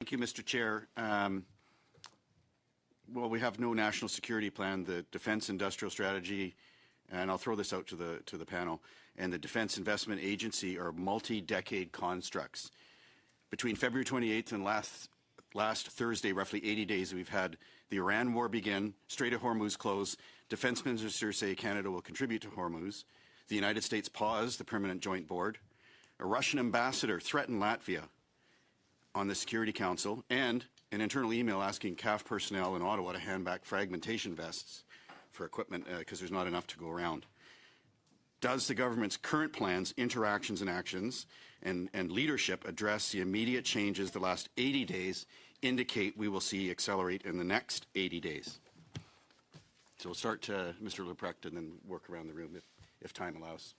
Thank you, Mr. Chair. Well, we have no national security plan. The Defence Industrial Strategy, and I'll throw this out to the panel, and the Defence Investment Agency are multi-decade constructs. Between February 28th and last Thursday, roughly 80 days, we've had the Iran war begin, Strait of Hormuz close, Defence Ministers say Canada will contribute to Hormuz, the United States pause the Permanent Joint Board, a Russian ambassador threatened Latvia on the Security Council, and an internal email asking CAF personnel in Ottawa to hand back fragmentation vests for equipment because there's not enough to go around. Does the government's current plans, interactions and actions and leadership address the immediate changes the last 80 days indicate we will see accelerate in the next 80 days? So we'll start Mr. Leprecht and then work around the room if time allows.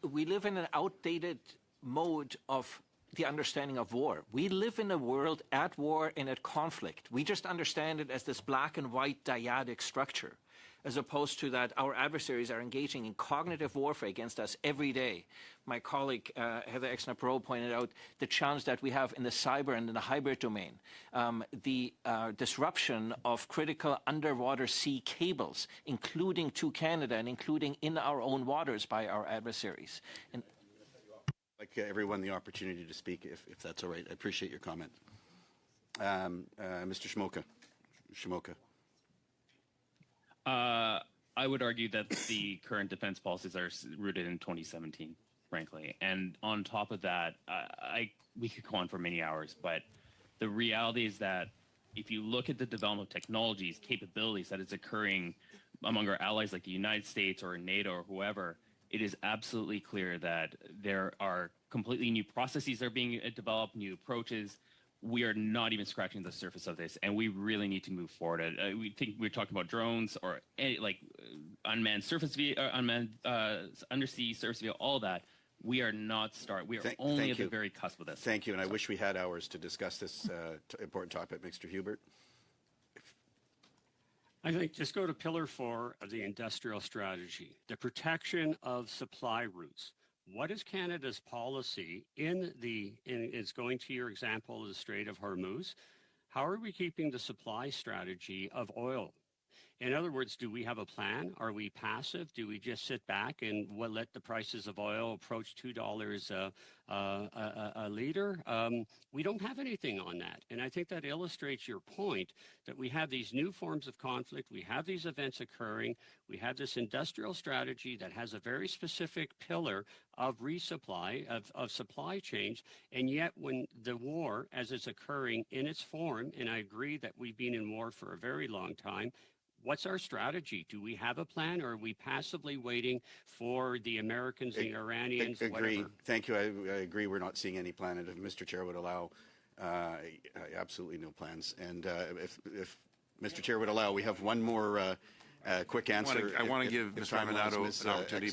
We live in an outdated mode of the understanding of war. We live in a world at war and at conflict. We just understand it as this black and white dyadic structure, as opposed to that our adversaries are engaging in cognitive warfare against us every day. My colleague, Heather Exner-Perot, pointed out the challenge that we have in the cyber and in the hybrid domain, the disruption of critical underwater sea cables, including to Canada and including in our own waters by our adversaries. And like everyone the opportunity to speak, if that's all right. I appreciate your comment. Mr. Shimoka. I would argue that the current defense policies are rooted in 2017, frankly. And on top of that, we could go on for many hours, but the reality is that if you look at the development of technologies, capabilities that is occurring among our allies like the United States or NATO or whoever, it is absolutely clear that there are completely new processes that are being developed, new approaches. We are not even scratching the surface of this, and we really need to move forward. We think we're talking about drones or unmanned undersea surface vehicle, all that. We are not We are only at the very cusp of this. Thank you, and I wish we had hours to discuss this important topic. Mr. Hubert. I think just go to Pillar 4 of the industrial strategy, the protection of supply routes. What is Canada's policy it's going to your example of the Strait of Hormuz? How are we keeping the supply strategy of oil? In other words, do we have a plan? Are we passive? Do we just sit back and let the prices of oil approach $2 a liter? We don't have anything on that. And I think that illustrates your point that we have these new forms of conflict. We have these events occurring. We have this industrial strategy that has a very specific pillar of resupply, of supply chains. And yet when the war, as it's occurring in its form, and I agree that we've been in war for a very long time, what's our strategy? Do we have a plan, or are we passively waiting for the Americans, the Iranians, agree. Whatever? Thank you. I agree we're not seeing any plan. And if Mr. Chair would allow, absolutely no plans. And if Mr. Chair would allow, we have one more quick answer. I want to give Mr. Aminato an opportunity.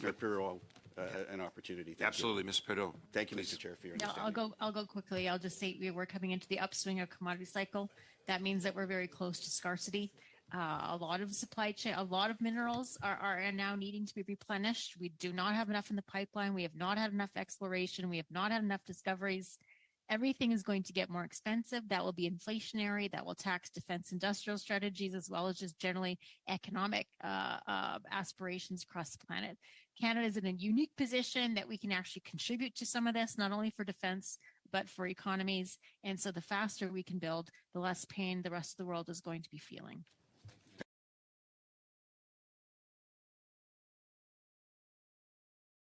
An opportunity. Absolutely, Ms. Perot. Thank you, Mr. Chair, for your understanding. I'll go quickly. I'll just say we're coming into the upswing of commodity cycle. That means that we're very close to scarcity. A lot of supply chain, a lot of minerals are now needing to be replenished. We do not have enough in the pipeline. We have not had enough exploration. We have not had enough discoveries. Everything is going to get more expensive. That will be inflationary. That will tax defense industrial strategies as well as just generally economic aspirations across the planet. Canada is in a unique position that we can actually contribute to some of this, not only for defense, but for economies. And so the faster we can build, the less pain the rest of the world is going to be feeling.